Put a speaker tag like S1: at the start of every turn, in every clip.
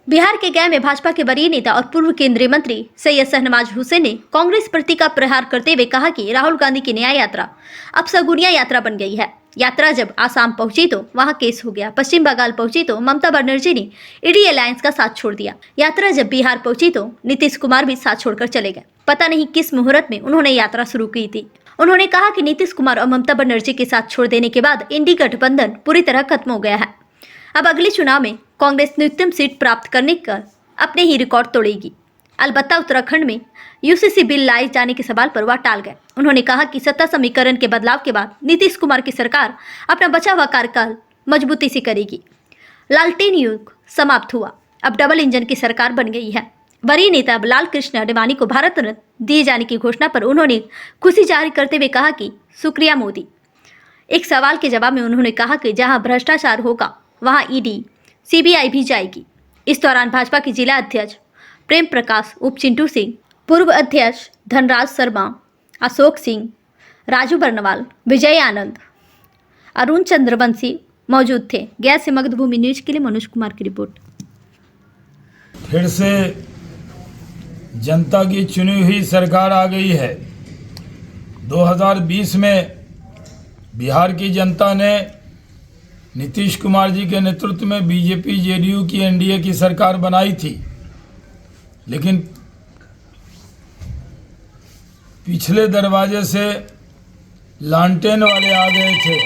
S1: बिहार के गया में भाजपा के वरीय नेता और पूर्व केंद्रीय मंत्री सैयद शाहनवाज हुसैन ने कांग्रेस प्रति का प्रहार करते हुए कहा कि राहुल गांधी की न्याय यात्रा अब सगुनिया यात्रा बन गई है। यात्रा जब आसाम पहुंची तो वहां केस हो गया, पश्चिम बंगाल पहुंची तो ममता बनर्जी ने ईडी अलायंस का साथ छोड़ दिया। यात्रा जब बिहार पहुंची तो नीतीश कुमार भी साथ छोड़कर चले गए। पता नहीं किस मुहूर्त में उन्होंने यात्रा शुरू की थी। उन्होंने कहा कि नीतीश कुमार और ममता बनर्जी के साथ छोड़ देने के बाद इंडी गठबंधन पूरी तरह खत्म हो गया है। अब अगले चुनाव में कांग्रेस न्यूनतम सीट प्राप्त करने का अपने ही रिकॉर्ड तोड़ेगी। अलबत्ता उत्तराखंड में यूसीसी बिल लाए जाने के सवाल पर वह टाल गए। उन्होंने कहा कि सत्ता समीकरण के बदलाव के बाद नीतीश कुमार की सरकार अपना बचा हुआ कार्यकाल मजबूती से करेगी। लालटेन युग समाप्त हुआ, अब डबल इंजन की सरकार बन गई है। वरीय नेता लाल कृष्ण आडवाणी को भारत रत्न दिए जाने की घोषणा पर उन्होंने खुशी जाहिर करते हुए कहा कि शुक्रिया मोदी। एक सवाल के जवाब में उन्होंने कहा कि जहां भ्रष्टाचार होगा वहां ईडी सीबीआई भी जाएगी। इस दौरान भाजपा के जिला अध्यक्ष प्रेम प्रकाश, उप चिंटू सिंह, पूर्व अध्यक्ष धनराज शर्मा, अशोक सिंह, राजू बर्नवाल, विजय आनंद, अरुण चंद्रवंशी मौजूद थे। गया से मगधभूमि न्यूज के लिए मनोज कुमार की रिपोर्ट।
S2: फिर से जनता की चुनी हुई सरकार आ गई है। 2020 में बिहार की जनता ने नीतीश कुमार जी के नेतृत्व में बीजेपी जेडीयू की एनडीए की सरकार बनाई थी, लेकिन पिछले दरवाजे से लालटेन वाले आ गए थे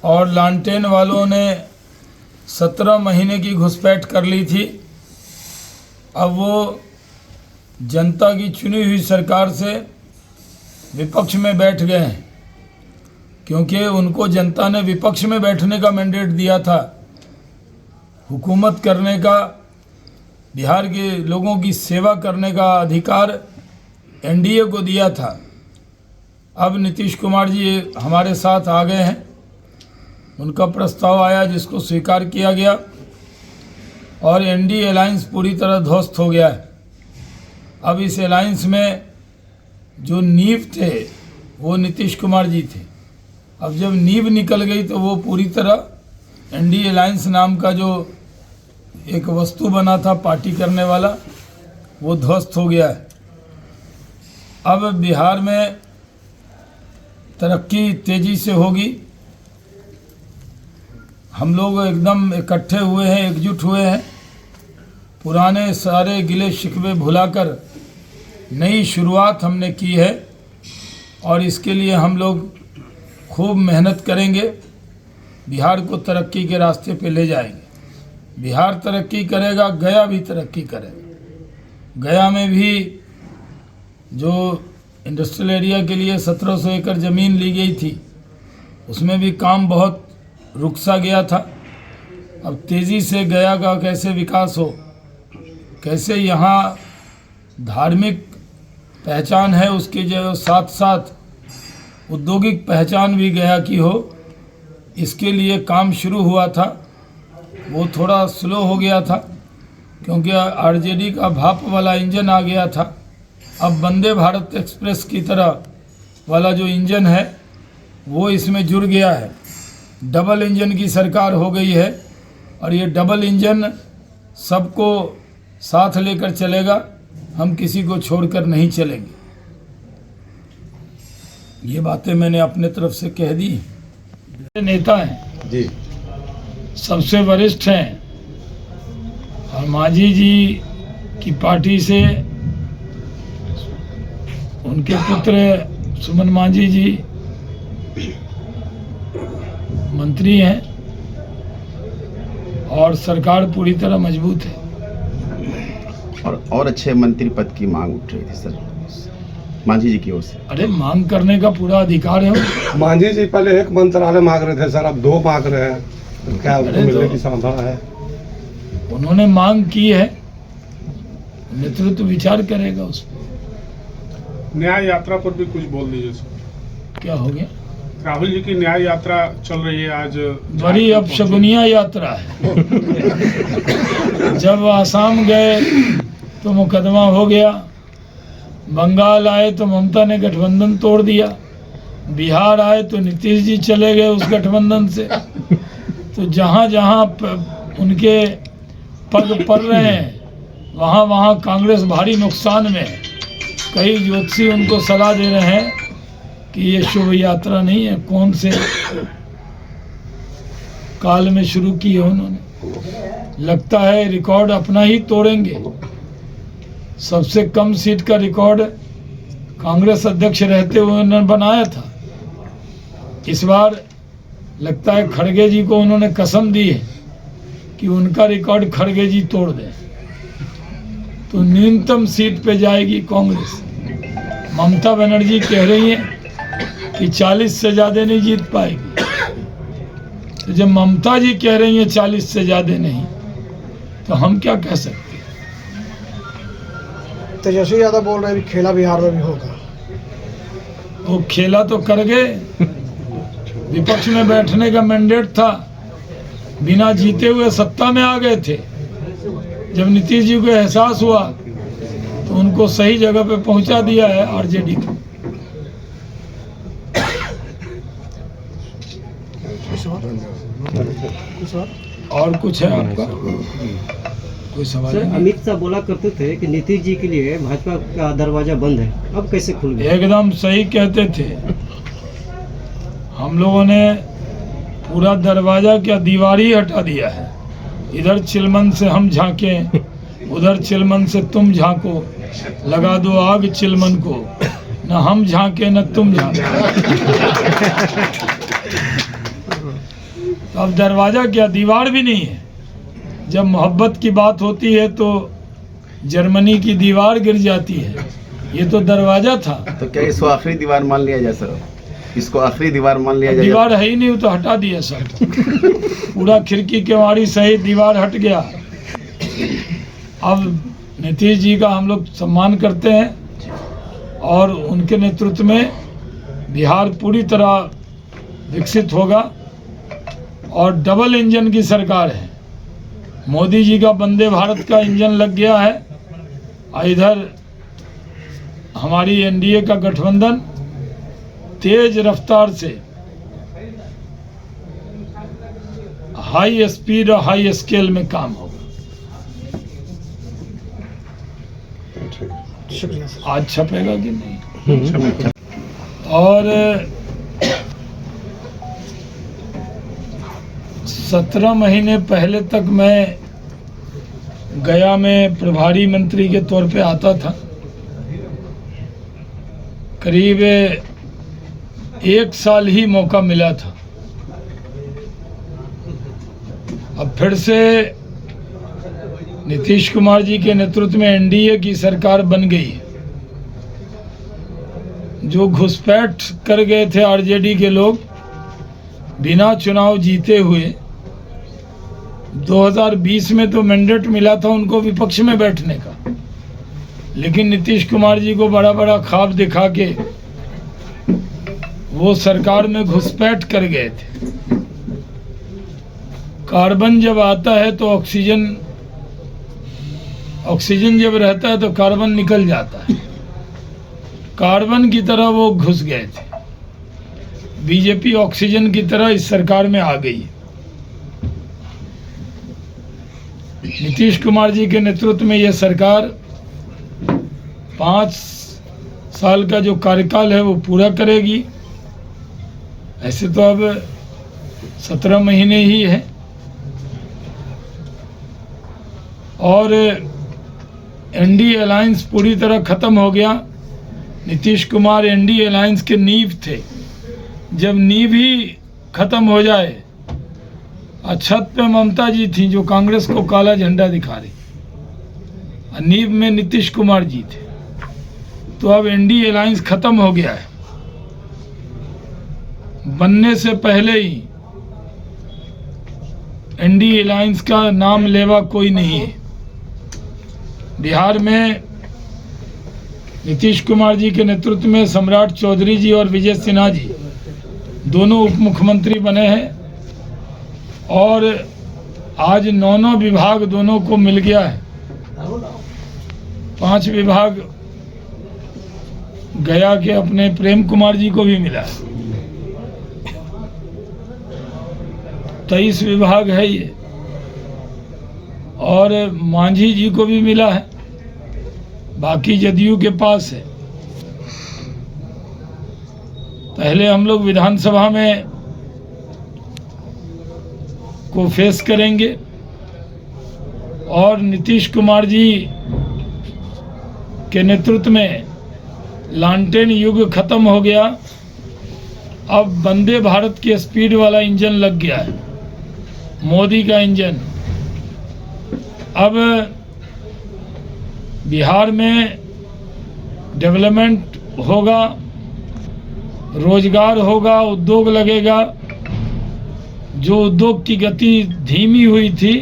S2: और लालटेन वालों ने 17 महीने की घुसपैठ कर ली थी। अब वो जनता की चुनी हुई सरकार से विपक्ष में बैठ गए हैं, क्योंकि उनको जनता ने विपक्ष में बैठने का मैंडेट दिया था। हुकूमत करने का, बिहार के लोगों की सेवा करने का अधिकार एनडीए को दिया था। अब नीतीश कुमार जी हमारे साथ आ गए हैं, उनका प्रस्ताव आया जिसको स्वीकार किया गया और एनडीए अलायंस पूरी तरह ध्वस्त हो गया है। अब इस अलायंस में जो नींव थे वो नीतीश कुमार जी थे। अब जब नींव निकल गई तो वो पूरी तरह एनडीए अलायंस नाम का जो एक वस्तु बना था पार्टी करने वाला, वो ध्वस्त हो गया है। अब बिहार में तरक्की तेजी से होगी। हम लोग एकदम इकट्ठे हुए हैं, एकजुट हुए हैं। पुराने सारे गिले शिकवे भुलाकर नई शुरुआत हमने की है और इसके लिए हम लोग खूब मेहनत करेंगे। बिहार को तरक्की के रास्ते पे ले जाएंगे। बिहार तरक्की करेगा, गया भी तरक्की करेगा। गया में भी जो इंडस्ट्रियल एरिया के लिए 1700 एकड़ ज़मीन ली गई थी, उसमें भी काम बहुत रुक सा गया था। अब तेज़ी से गया का कैसे विकास हो, कैसे यहाँ धार्मिक पहचान है उसके जो साथ साथ औद्योगिक पहचान भी गया की हो, इसके लिए काम शुरू हुआ था। वो थोड़ा स्लो हो गया था क्योंकि आरजेडी का भाप वाला इंजन आ गया था। अब वंदे भारत एक्सप्रेस की तरह वाला जो इंजन है वो इसमें जुड़ गया है। डबल इंजन की सरकार हो गई है और ये डबल इंजन सबको साथ लेकर चलेगा। हम किसी को छोड़कर नहीं चलेंगे। ये बातें मैंने अपने तरफ से कह दी। नेता हैं
S3: जी,
S2: सबसे वरिष्ठ हैं और मांझी जी की पार्टी से उनके पुत्र सुमन मांझी जी मंत्री हैं और सरकार पूरी तरह मजबूत है।
S3: और अच्छे मंत्री पद की मांग उठ रही थी सर मांझी जी की ओर से।
S2: अरे मांग करने का पूरा अधिकार है।
S4: मांझी जी पहले एक मंत्रालय मांग रहे थे सर, अब 2 मांग रहे हैं। तो क्या उनको मिलने की संभावना है?
S2: उन्होंने मांग की है, नेतृत्व विचार करेगा उस पर।
S5: न्याय यात्रा पर भी कुछ बोल दीजिए सर।
S2: क्या हो गया?
S5: राहुल जी की न्याय यात्रा चल रही है आज।
S2: बड़ी अपशगुनिया यात्रा है। जब आसाम गए तो मुकदमा हो गया, बंगाल आए तो ममता ने गठबंधन तोड़ दिया, बिहार आए तो नीतीश जी चले गए उस गठबंधन से। तो जहाँ जहाँ उनके पग पड़ रहे हैं वहाँ वहाँ कांग्रेस भारी नुकसान में है। कई ज्योतिषी उनको सलाह दे रहे हैं कि ये शुभ यात्रा नहीं है, कौन से काल में शुरू की है उन्होंने। लगता है रिकॉर्ड अपना ही तोड़ेंगे। सबसे कम सीट का रिकॉर्ड कांग्रेस अध्यक्ष रहते हुए उन्होंने बनाया था। इस बार लगता है खड़गे जी को उन्होंने कसम दी है कि उनका रिकॉर्ड खड़गे जी तोड़ दें, तो न्यूनतम सीट पे जाएगी कांग्रेस। ममता बनर्जी कह रही है कि 40 से ज़्यादा नहीं जीत पाएगी। तो जब ममता जी कह रही हैं 40 से ज़्यादा नहीं, तो हम क्या कह सकते हैं।
S6: तेजस्वी यादव बोल रहे हैं कि खेला बिहार में भी होगा।
S2: वो खेला तो कर गए, विपक्ष में बैठने का मैंडेट था, बिना जीते हुए सत्ता में आ गए थे। जब नीतीश जी को एहसास हुआ तो उनको सही जगह पे पहुंचा दिया है आरजेडी को। और कुछ है आपका कोई सवाल?
S7: सर, अमित शाह बोला करते थे कि नीतीश जी के लिए भाजपा का दरवाजा बंद है, अब कैसे खुल गया?
S2: एकदम सही कहते थे। हम लोगों ने पूरा दरवाजा क्या दीवार ही हटा दिया है। इधर चिलमन से हम झांकें, उधर चिलमन से तुम झांको, लगा दो आग चिलमन को, न हम झांके न तुम झांके। तो अब दरवाजा क्या दीवार भी नहीं है। जब मोहब्बत की बात होती है तो जर्मनी की दीवार गिर जाती है, ये तो दरवाजा था।
S3: तो क्या इसको आखिरी दीवार मान लिया जाए सर? इसको आखिरी दीवार मान लिया जाए?
S2: दीवार है ही नहीं, तो हटा दिया सब। पूरा खिड़की केवाड़ी सहित दीवार हट गया। अब नीतीश जी का हम लोग सम्मान करते हैं और उनके नेतृत्व में बिहार पूरी तरह विकसित होगा और डबल इंजन की सरकार है। मोदी जी का वंदे भारत का इंजन लग गया है और इधर हमारी एनडीए का गठबंधन तेज रफ्तार से हाई स्पीड और हाई स्केल में काम होगा।
S6: शुक्रिया सर।
S2: आज छपेगा कि नहीं? और 17 महीने पहले तक मैं गया में प्रभारी मंत्री के तौर पे आता था। करीब 1 साल ही मौका मिला था। अब फिर से नीतीश कुमार जी के नेतृत्व में एनडीए की सरकार बन गई है। जो घुसपैठ कर गए थे आरजेडी के लोग बिना चुनाव जीते हुए, 2020 में तो मैंडेट मिला था उनको विपक्ष में बैठने का, लेकिन नीतीश कुमार जी को बड़ा बड़ा ख्वाब दिखा के वो सरकार में घुसपैठ कर गए थे। कार्बन जब आता है तो ऑक्सीजन जब रहता है तो कार्बन निकल जाता है। कार्बन की तरह वो घुस गए थे। बीजेपी ऑक्सीजन की तरह इस सरकार में आ गई। नीतीश कुमार जी के नेतृत्व में यह सरकार 5 साल का जो कार्यकाल है वो पूरा करेगी। ऐसे तो अब 17 महीने ही है और एनडीए अलायंस पूरी तरह खत्म हो गया। नीतीश कुमार एनडीए अलायंस के नींव थे। जब नींव ही खत्म हो जाए, छत पे ममता जी थी जो कांग्रेस को काला झंडा दिखा रही, नींव में नीतीश कुमार जी थे। तो अब एनडीए अलायंस खत्म हो गया है। बनने से पहले ही एनडीए अलायंस का नाम लेवा कोई नहीं है। बिहार में नीतीश कुमार जी के नेतृत्व में सम्राट चौधरी जी और विजय सिन्हा जी दोनों उप मुख्यमंत्री बने हैं और आज 9 विभाग दोनों को मिल गया है। 5 विभाग गया के अपने प्रेम कुमार जी को भी मिला है। 23 विभाग है ये, और मांझी जी को भी मिला है, बाकी जदयू के पास है। पहले हम लोग विधानसभा में को फेस करेंगे, और नीतीश कुमार जी के नेतृत्व में लालटेन युग खत्म हो गया। अब वंदे भारत की स्पीड वाला इंजन लग गया है, मोदी का इंजन। अब बिहार में डेवलपमेंट होगा, रोजगार होगा, उद्योग लगेगा। जो उद्योग की गति धीमी हुई थी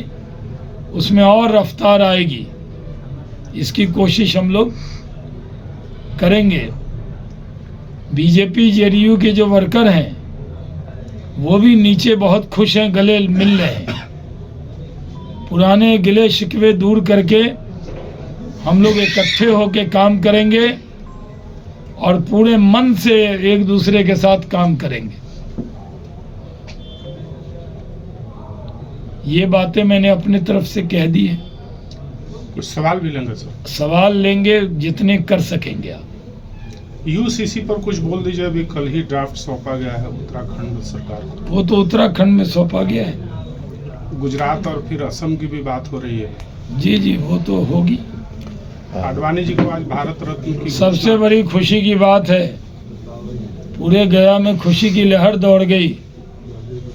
S2: उसमें और रफ्तार आएगी, इसकी कोशिश हम लोग करेंगे। बीजेपी जेडीयू के जो वर्कर हैं वो भी नीचे बहुत खुश हैं, गले मिल रहे हैं। पुराने गिले शिकवे दूर करके हम लोग इकट्ठे होकर काम करेंगे और पूरे मन से एक दूसरे के साथ काम करेंगे। ये बातें मैंने अपनी तरफ से कह दी है।
S5: कुछ सवाल भी लेंगे सर?
S2: सवाल लेंगे जितने कर सकेंगे आप।
S5: यूसीसी पर कुछ बोल दीजिए। अभी कल ही ड्राफ्ट सौंपा गया है उत्तराखंड सरकार को।
S2: वो तो उत्तराखंड में सौंपा गया है,
S5: गुजरात और फिर असम की भी बात हो रही है।
S2: जी जी, वो तो होगी।
S5: आडवाणी जी को आज भारत रत्न की
S2: सबसे बड़ी खुशी की बात है, पूरे गया में खुशी की लहर दौड़ गई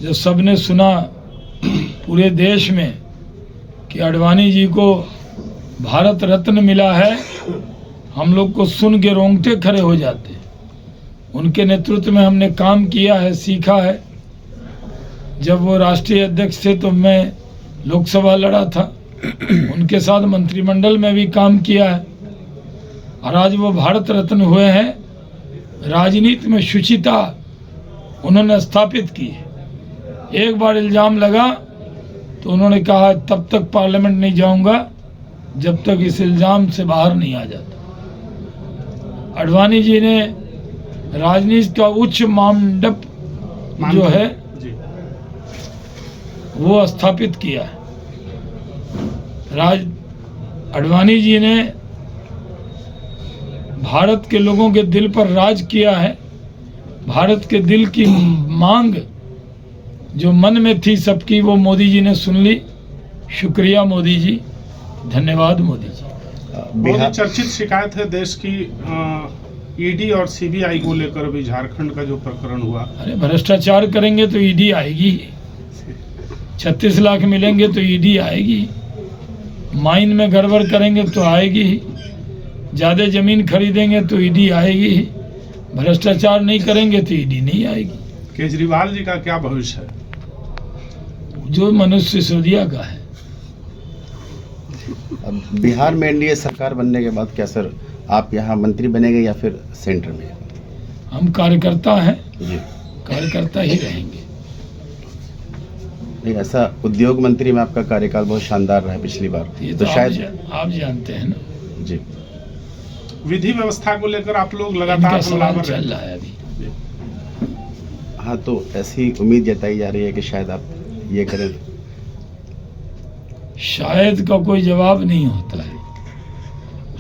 S2: जब सबने सुना पूरे देश में कि आडवाणी जी को भारत रत्न मिला है। हम लोग को सुन के रोंगटे खड़े हो जाते। उनके नेतृत्व में हमने काम किया है, सीखा है। जब वो राष्ट्रीय अध्यक्ष थे तो मैं लोकसभा लड़ा था, उनके साथ मंत्रिमंडल में भी काम किया है, और आज वो भारत रत्न हुए हैं। राजनीति में शुचिता उन्होंने स्थापित की है। एक बार इल्जाम लगा तो उन्होंने कहा तब तक पार्लियामेंट नहीं जाऊंगा जब तक इस इल्जाम से बाहर नहीं आ जाता। आडवाणी जी ने राजनीति का उच्च मानदंड जो है
S5: जी।
S2: वो स्थापित किया है। आडवाणी जी ने भारत के लोगों के दिल पर राज किया है। भारत के दिल की मांग जो मन में थी सबकी, वो मोदी जी ने सुन ली। शुक्रिया मोदी जी, धन्यवाद मोदी जी।
S5: बहुत ही चर्चित शिकायत है देश की ईडी और सीबीआई को लेकर भी, झारखंड का जो प्रकरण हुआ।
S2: अरे भ्रष्टाचार करेंगे तो ईडी आएगी, 36 लाख मिलेंगे तो ईडी आएगी, माइन में गड़बड़ करेंगे तो आएगी, ज़्यादा ज़मीन खरीदेंगे तो ईडी आएगी, भ्रष्टाचार नहीं करेंगे तो ईडी नहीं आएगी।
S5: केजरीवाल जी का क्या भविष्य है?
S2: जो मनुष्य सिसोदिया का है।
S3: अब बिहार में एनडीए सरकार बनने के बाद क्या सर आप यहाँ मंत्री बनेंगे या फिर सेंटर में?
S2: हम कार्यकर्ता हैं,
S3: जी,
S2: कार्यकर्ता ही रहेंगे।
S3: नहीं, ऐसा उद्योग मंत्री में आपका कार्यकाल बहुत शानदार रहा है पिछली बार,
S2: ये
S3: तो
S2: तो
S3: शायद
S2: आप जानते हैं ना।
S3: जी।
S5: विधि व्यवस्था को लेकर आप लोग
S2: इनका
S5: लगातार
S2: सवाल
S5: हमलावर
S2: चल
S5: रहे।
S2: रहा है अभी।
S3: हाँ, तो ऐसी उम्मीद जताई जा रही है कि शायद आप ये करें।
S2: शायद का कोई जवाब नहीं होता है,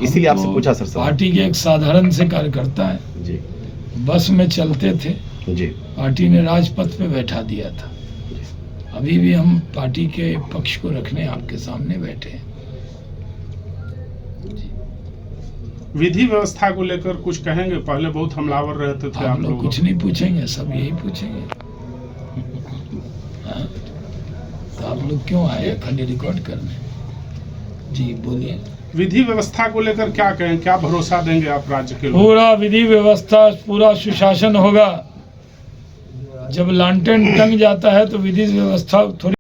S3: इसीलिए
S2: हम
S3: आपसे
S2: तो
S3: पूछा सर सवाल।
S2: पार्टी के एक साधारण से कार्यकर्ता है,
S3: जी
S2: बस में चलते थे,
S3: जी
S2: पार्टी ने राजपथ पे बैठा दिया था। अभी भी हम पार्टी के पक्ष को रखने आपके सामने बैठे हैं।
S5: विधि व्यवस्था को लेकर कुछ कहेंगे? पहले बहुत हमलावर रहते थे
S2: आप लोग कुछ नहीं पूछेंगे, सब यही पूछेंगे। हाँ? तो आप लोग क्यों आए खाली रिकॉर्ड करने? जी बोलिए।
S5: विधि व्यवस्था को लेकर क्या कहें, क्या भरोसा देंगे आप राज्य के लोग?
S2: पूरा विधि व्यवस्था, पूरा सुशासन होगा। जब लालटेन टंग जाता है तो विधि व्यवस्था थोड़ी